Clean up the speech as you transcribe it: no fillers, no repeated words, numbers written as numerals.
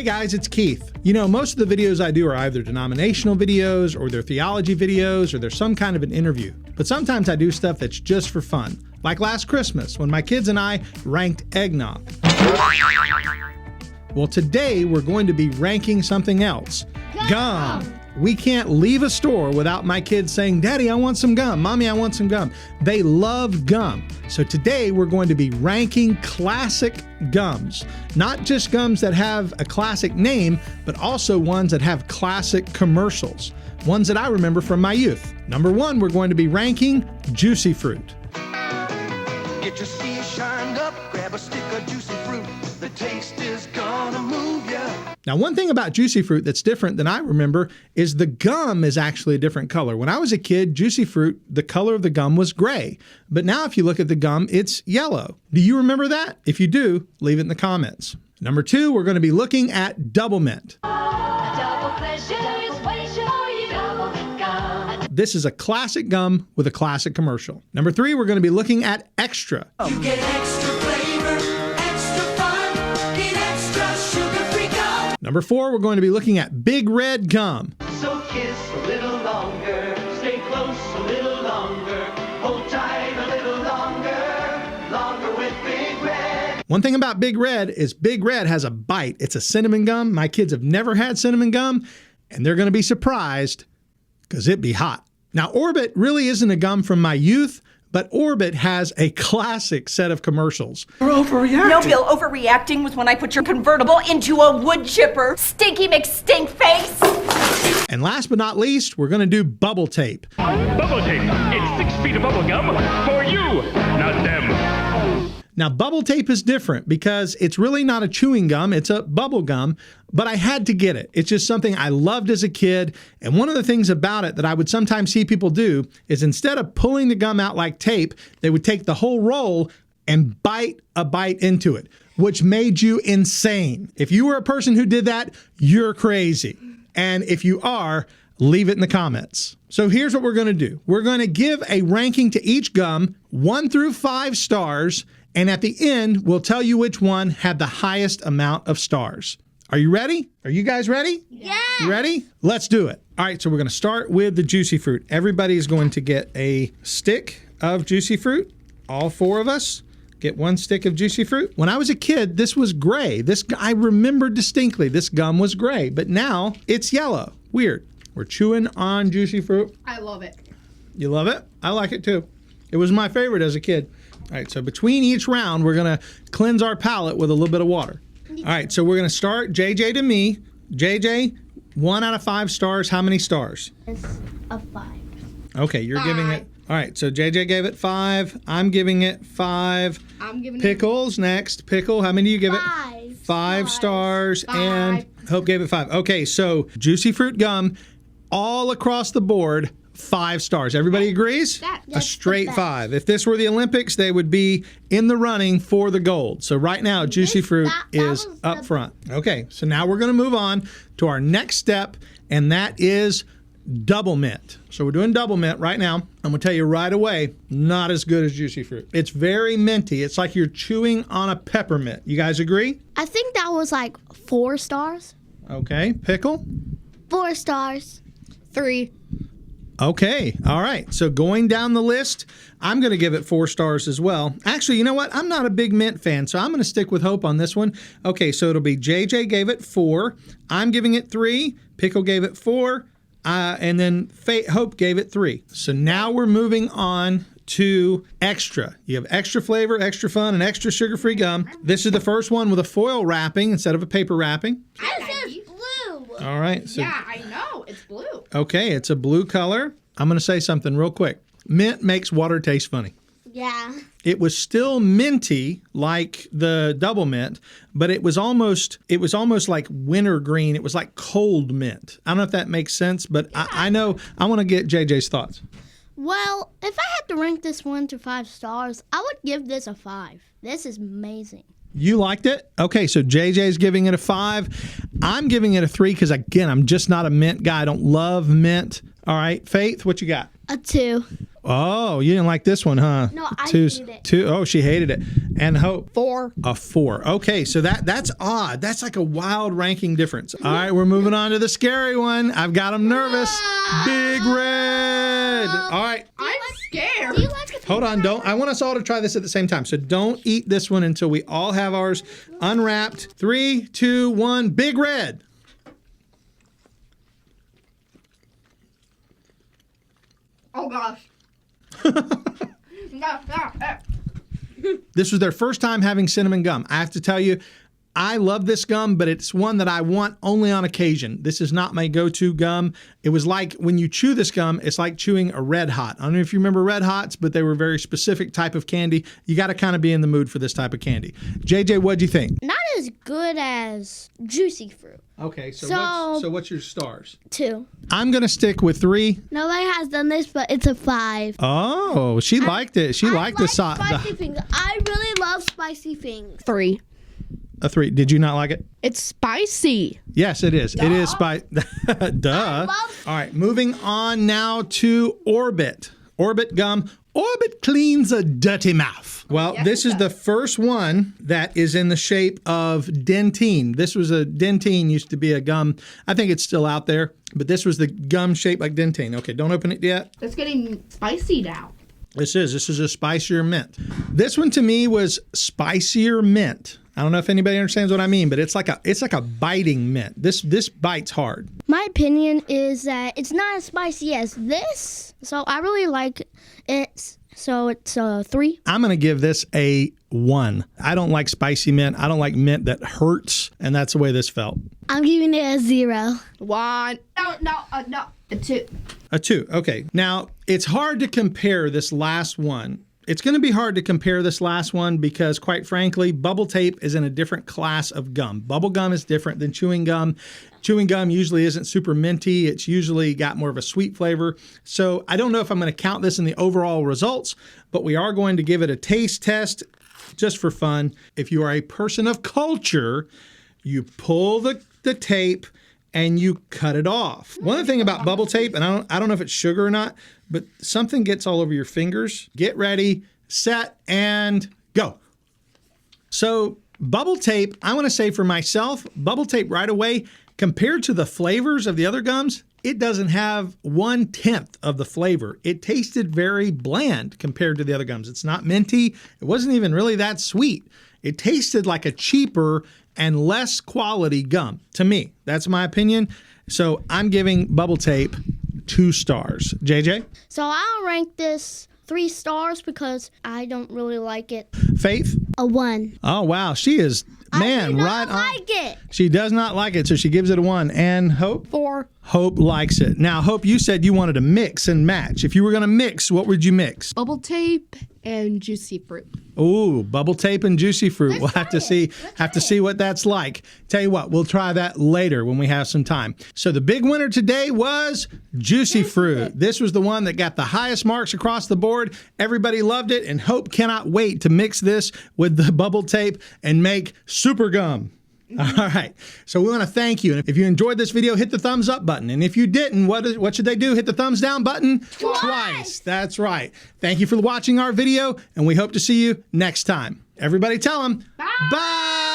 Hey guys, it's Keith. You know, most of the videos I do are either denominational videos or they're theology videos or they're some kind of an interview. But sometimes I do stuff that's just for fun. Like last Christmas when my kids and I ranked eggnog. Well, today we're going to be ranking something else. Gum. We can't leave a store without my kids saying, Daddy, I want some gum. Mommy, I want some gum. They love gum. So today we're going to be ranking classic gums. Not just gums that have a classic name, but also ones that have classic commercials. Ones that I remember from my youth. Number one, we're going to be ranking Juicy Fruit. Get your sea shined up, grab a stick of juicy fruit. The taste is gonna move ya. Now, one thing about Juicy Fruit that's different than I remember is the gum is actually a different color. When I was a kid, Juicy Fruit, the color of the gum was gray. But now if you look at the gum, it's yellow. Do you remember that? If you do, leave it in the comments. Number two, we're going to be looking at Doublemint. This is a classic gum with a classic commercial. Number three, we're going to be looking at Extra. You get extra flavor, extra fun, get extra sugar-free gum. Number four, we're going to be looking at Big Red Gum. So kiss a little longer, stay close a little longer, hold tight a little longer, longer with Big Red. One thing about Big Red is Big Red has a bite. It's a cinnamon gum. My kids have never had cinnamon gum, and they're going to be surprised because it be hot. Now, Orbit really isn't a gum from my youth, but Orbit has a classic set of commercials. You're overreacting. No, Bill, overreacting was when I put your convertible into a wood chipper. Stinky McStink face. And last but not least, we're going to do Bubble Tape. Bubble tape. It's 6 feet of bubble gum for you, not them. Now, Bubble Tape is different because it's really not a chewing gum, it's a bubble gum, but I had to get it. It's just something I loved as a kid, and one of the things about it that I would sometimes see people do is instead of pulling the gum out like tape, they would take the whole roll and bite a bite into it, which made you insane. If you were a person who did that, you're crazy. And if you are, leave it in the comments. So here's what we're going to do. We're going to give a ranking to each gum, 1 through 5 stars, and at the end, we'll tell you which one had the highest amount of stars. Are you ready? Are you guys ready? Yeah. You ready? Let's do it. All right, so we're going to start with the Juicy Fruit. Everybody is going to get a stick of Juicy Fruit. All 4 of us get 1 stick of Juicy Fruit. When I was a kid, this was gray. I remember distinctly this gum was gray, but now it's yellow. Weird. We're chewing on Juicy Fruit. I love it. You love it? I like it too. It was my favorite as a kid. All right, so between each round, we're going to cleanse our palate with a little bit of water. All right, so we're going to start JJ to me. JJ, 1 out of 5 stars. How many stars? It's a 5. Okay, you're giving it. All right, so JJ gave it 5. I'm giving it 5. I'm giving Pickles next. Pickle, how many do you give it? 5. 5 stars. 5. And Hope gave it 5. Okay, so Juicy Fruit gum, all across the board, 5 stars. Everybody agrees? A straight 5. If this were the Olympics, they would be in the running for the gold. So right now, Juicy Fruit is up front. Okay, so now we're going to move on to our next step, and that is Doublemint. So we're doing Doublemint right now. I'm going to tell you right away, not as good as Juicy Fruit. It's very minty. It's like you're chewing on a peppermint. You guys agree? I think that was like 4 stars. Okay, Pickle? 4 stars. 3. Okay, all right. So going down the list, I'm going to give it 4 stars as well. Actually, you know what? I'm not a big mint fan, so I'm going to stick with Hope on this one. Okay, so it'll be JJ gave it 4. I'm giving it 3. Pickle gave it 4. And then Hope gave it 3. So now we're moving on to Extra. You have extra flavor, extra fun, and extra sugar-free gum. This is the first one with a foil wrapping instead of a paper wrapping. This is blue. All right. So, Yeah, I know. It's blue. okay, it's a blue color. I'm going to say something real quick. Mint makes water taste funny. Yeah. It was still minty like the Doublemint, but it was almost like wintergreen. It was like cold mint. I don't know if that makes sense, but I know I want to get JJ's thoughts. Well, if I had to rank this 1 to 5 stars, I would give this a 5. This is amazing. You liked it? Okay, so JJ's giving it a 5. I'm giving it a 3 because, again, I'm just not a mint guy. I don't love mint. All right, Faith, what you got? A 2. Oh, you didn't like this one, huh? No, I Two- hated it. 2. Oh, she hated it. And Hope? 4. A 4. Okay, so that's odd. That's like a wild ranking difference. All right, we're moving on to the scary one. I've got them nervous. Big Red. All right. I'm scared. Do you like the Hold on, don't. I want us all to try this at the same time. So don't eat this one until we all have ours unwrapped. 3, 2, 1. Big Red. Oh gosh. This was their first time having cinnamon gum. I have to tell you, I love this gum, but it's one that I want only on occasion. This is not my go-to gum. It was like when you chew this gum, it's like chewing a Red Hot. I don't know if you remember Red Hots, but they were a very specific type of candy. You got to kind of be in the mood for this type of candy. JJ, what'd you think? Not as good as Juicy Fruit. Okay, so what's your stars? 2. I'm going to stick with 3. Nobody has done this, but it's a 5. Oh, she liked it. She liked the spicy things. I really love spicy things. 3. A 3. Did you not like it? It's spicy. Yes, it is. It is spicy. Duh. All right, moving on now to Orbit. Orbit gum. Orbit cleans a dirty mouth. Well, this is the first one that is in the shape of dentine. This was a dentine, used to be a gum. I think it's still out there, but this was the gum shaped like dentine. Okay, don't open it yet. It's getting spicy now. This is a spicier mint. This one to me was spicier mint. I don't know if anybody understands what I mean, but it's like a biting mint. This bites hard. My opinion is that it's not as spicy as this, so I really like it. So it's a 3. I'm going to give this a 1. I don't like spicy mint. I don't like mint that hurts, and that's the way this felt. I'm giving it a 0. 1. No. A 2. A 2. Okay. Now, it's hard to compare this last one. It's going to be hard to compare this last one because, quite frankly, bubble tape is in a different class of gum. Bubble gum is different than chewing gum. Chewing gum usually isn't super minty. It's usually got more of a sweet flavor. So I don't know if I'm going to count this in the overall results, but we are going to give it a taste test just for fun. If you are a person of culture, you pull the tape and you cut it off. One other thing about bubble tape, and I don't know if it's sugar or not, but something gets all over your fingers. Get ready, set, and go. So bubble tape, I want to say for myself, bubble tape right away, compared to the flavors of the other gums, it doesn't have 1/10 of the flavor. It tasted very bland compared to the other gums. It's not minty. It wasn't even really that sweet. It tasted like a cheaper and less quality gum to me. That's my opinion. So I'm giving bubble tape 2 stars. JJ? So I'll rank this 3 stars because I don't really like it. Faith? A 1. Oh, wow. She is, man, I do right not on. like it. She does not like it, so she gives it a 1. And Hope? 4. Hope likes it. Now, Hope, you said you wanted to mix and match. If you were going to mix, what would you mix? Bubble tape and juicy fruit. Ooh, bubble tape and juicy fruit. We'll have to see what that's like. Tell you what, we'll try that later when we have some time. So the big winner today was juicy fruit. This was the one that got the highest marks across the board. Everybody loved it, and Hope cannot wait to mix this with the bubble tape and make super gum. All right. So we want to thank you. And if you enjoyed this video, hit the thumbs up button. And if you didn't, what should they do? Hit the thumbs down button? Twice. That's right. Thank you for watching our video, and we hope to see you next time. Everybody tell them. Bye. Bye.